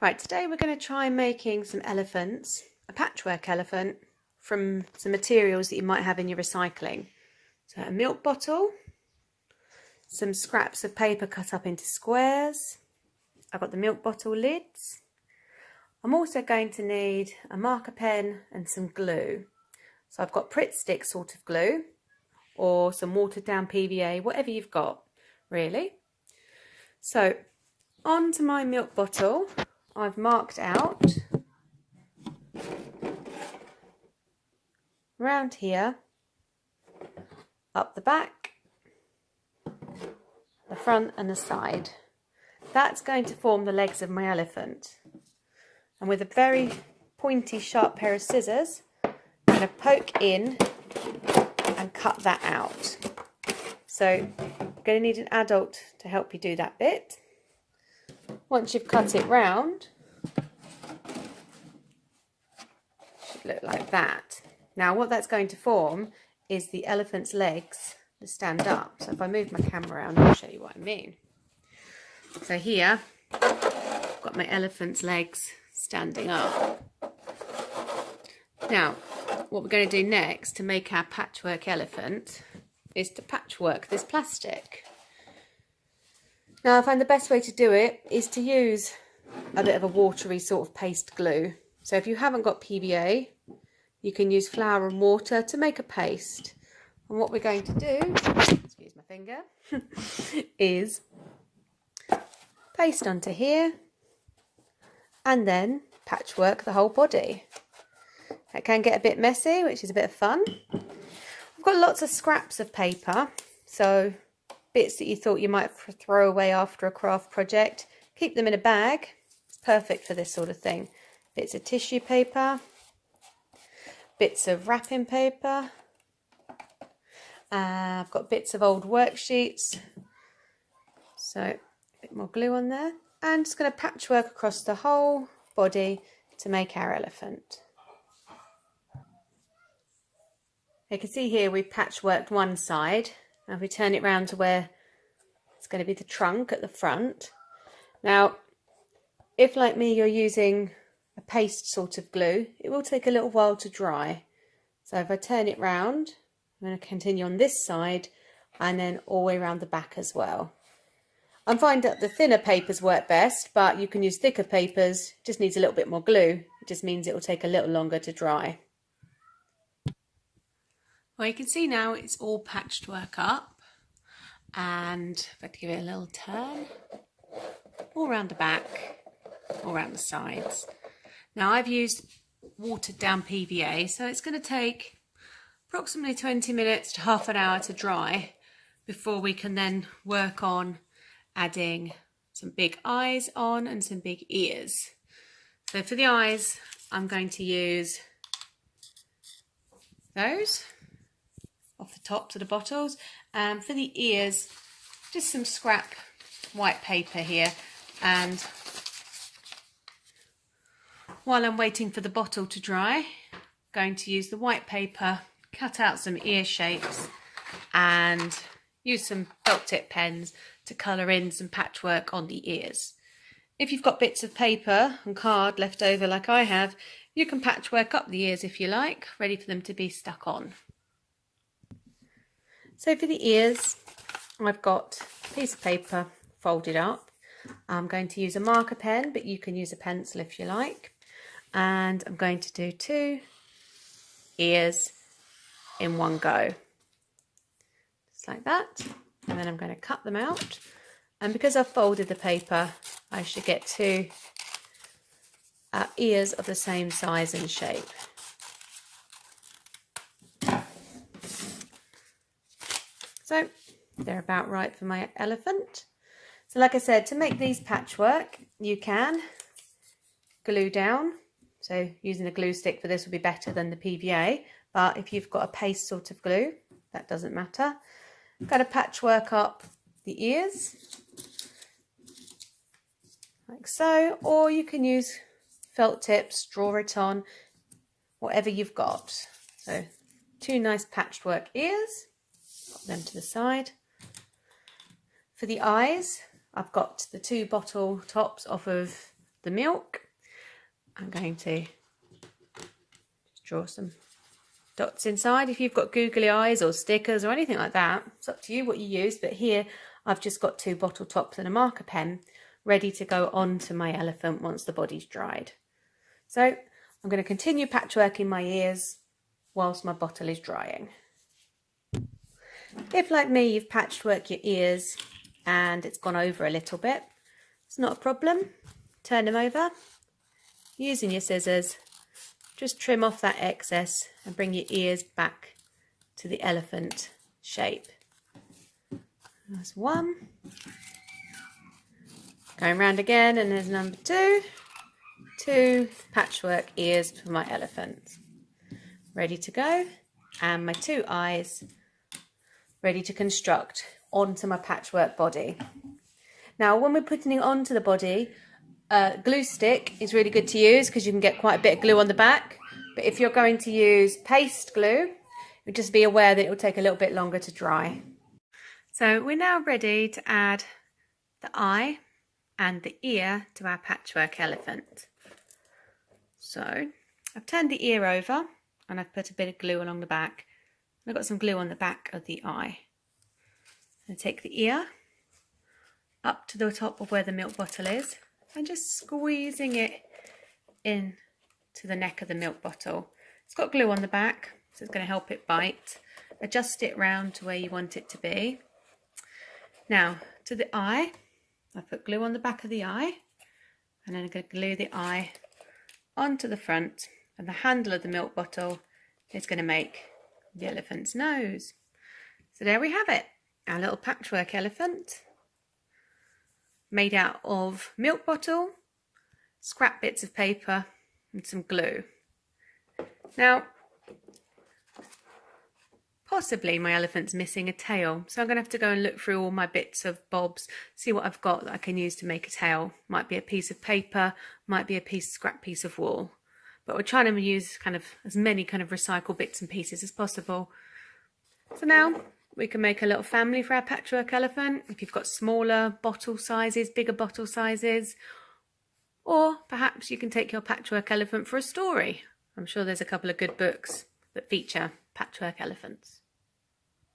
Right, today we're going to try making some elephants, a patchwork elephant, from some materials that you might have in your recycling. So a milk bottle, some scraps of paper cut up into squares. I've got the milk bottle lids. I'm also going to need a marker pen and some glue. So I've got Pritt stick sort of glue or some watered down PVA, whatever you've got, really. So onto my milk bottle, I've marked out around here, up the back, the front and the side. That's going to form the legs of my elephant. And with a very pointy, sharp pair of scissors, I'm going to poke in and cut that out. So you're going to need an adult to help you do that bit. Once you've cut it round, it should look like that. Now what that's going to form is the elephant's legs to stand up. So if I move my camera around, I'll show you what I mean. So here, I've got my elephant's legs standing up. Now, what we're going to do next to make our patchwork elephant is to patchwork this plastic. Now, I find the best way to do it is to use a bit of a watery sort of paste glue. So if you haven't got PVA, you can use flour and water to make a paste. And what we're going to do, excuse my finger, is paste onto here and then patchwork the whole body. That can get a bit messy, which is a bit of fun. I've got lots of scraps of paper, so bits that you thought you might throw away after a craft project, keep them in a bag. It's perfect for this sort of thing. Bits of tissue paper, bits of wrapping paper. I've got bits of old worksheets. So a bit more glue on there. And just going to patchwork across the whole body to make our elephant. You can see here we've patchworked one side. Now if we turn it round to where it's going to be the trunk at the front. Now, if like me you're using a paste sort of glue, it will take a little while to dry. So if I turn it round, I'm going to continue on this side and then all the way around the back as well. I find that the thinner papers work best, but you can use thicker papers. It just needs a little bit more glue. It just means it will take a little longer to dry. Well, you can see now it's all patched work up, and if I give it a little turn, all around the back, all around the sides. Now I've used watered down PVA, so it's going to take approximately 20 minutes to half an hour to dry before we can then work on adding some big eyes on and some big ears. So for the eyes, I'm going to use those off the tops of the bottles. For the ears, just some scrap white paper here, and while I'm waiting for the bottle to dry, I'm going to use the white paper, cut out some ear shapes and use some felt tip pens to colour in some patchwork on the ears. If you've got bits of paper and card left over like I have, you can patchwork up the ears if you like, ready for them to be stuck on. So for the ears, I've got a piece of paper folded up. I'm going to use a marker pen, but you can use a pencil if you like. And I'm going to do 2 ears in one go. Just like that. And then I'm going to cut them out. And because I've folded the paper, I should get 2 ears of the same size and shape. So they're about right for my elephant. So like I said, to make these patchwork, you can glue down. So using a glue stick for this would be better than the PVA. But if you've got a paste sort of glue, that doesn't matter. I'm going to patchwork up the ears, like so. Or you can use felt tips, draw it on, whatever you've got. So 2 nice patchwork ears. Pop them to the side. For the eyes, I've got the 2 bottle tops off of the milk. I'm going to just draw some dots inside. If you've got googly eyes or stickers or anything like that, it's up to you what you use, but here I've just got 2 bottle tops and a marker pen ready to go onto my elephant once the body's dried. So I'm going to continue patchworking my ears whilst my bottle is drying. If, like me, you've patchworked your ears and it's gone over a little bit, it's not a problem. Turn them over. Using your scissors, just trim off that excess and bring your ears back to the elephant shape. That's 1. Going round again, and there's number 2. 2 patchwork ears for my elephant. Ready to go. And my 2 eyes ready to construct onto my patchwork body. Now, when we're putting it onto the body, glue stick is really good to use because you can get quite a bit of glue on the back. But if you're going to use paste glue, you'll just be aware that it will take a little bit longer to dry. So we're now ready to add the eye and the ear to our patchwork elephant. So I've turned the ear over and I've put a bit of glue along the back. I've got some glue on the back of the eye. And take the ear up to the top of where the milk bottle is and just squeezing it in to the neck of the milk bottle. It's got glue on the back, so it's going to help it bite. Adjust it round to where you want it to be. Now, to the eye, I've put glue on the back of the eye, and then I'm going to glue the eye onto the front, and the handle of the milk bottle is going to make the elephant's nose. So there we have it, our little patchwork elephant, made out of milk bottle, scrap bits of paper and some glue. Now, possibly my elephant's missing a tail, so I'm going to have to go and look through all my bits of bobs, see what I've got that I can use to make a tail. Might be a piece of paper, might be a scrap piece of wool. But we're trying to use kind of as many kind of recycled bits and pieces as possible. So now we can make a little family for our patchwork elephant. If you've got smaller bottle sizes, bigger bottle sizes, or perhaps you can take your patchwork elephant for a story. I'm sure there's a couple of good books that feature patchwork elephants.